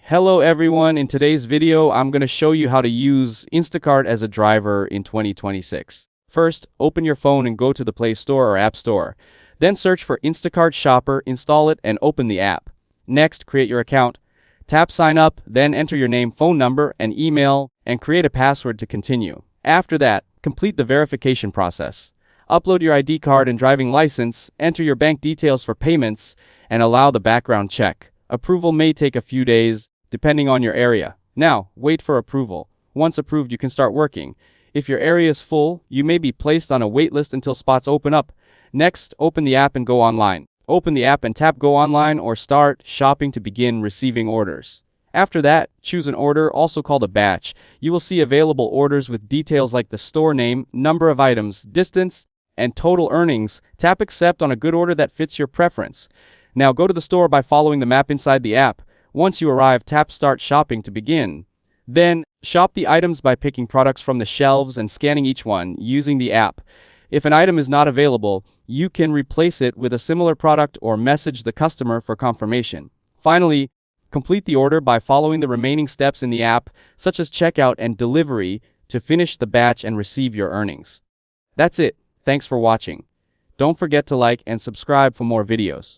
Hello everyone, in today's video I'm going to show you how to use Instacart as a driver in 2026. First, open your phone and go to the Play Store or App Store. Then search for Instacart Shopper, install it, and open the app. Next, create your account. Tap Sign Up, then enter your name, phone number, and email, and create a password to continue. After that, complete the verification process. Upload your ID card and driving license, enter your bank details for payments, and allow the background check. Approval may take a few days, depending on your area. Now, wait for approval. Once approved, you can start working. If your area is full, you may be placed on a wait list until spots open up. Next, open the app and go online. Open the app and tap Go Online or Start Shopping to begin receiving orders. After that, choose an order, also called a batch. You will see available orders with details like the store name, number of items, distance, and total earnings. Tap Accept on a good order that fits your preference. Now go to the store by following the map inside the app. Once you arrive, tap Start Shopping to begin. Then, shop the items by picking products from the shelves and scanning each one using the app. If an item is not available, you can replace it with a similar product or message the customer for confirmation. Finally, complete the order by following the remaining steps in the app, such as checkout and delivery, to finish the batch and receive your earnings. That's it. Thanks for watching. Don't forget to like and subscribe for more videos.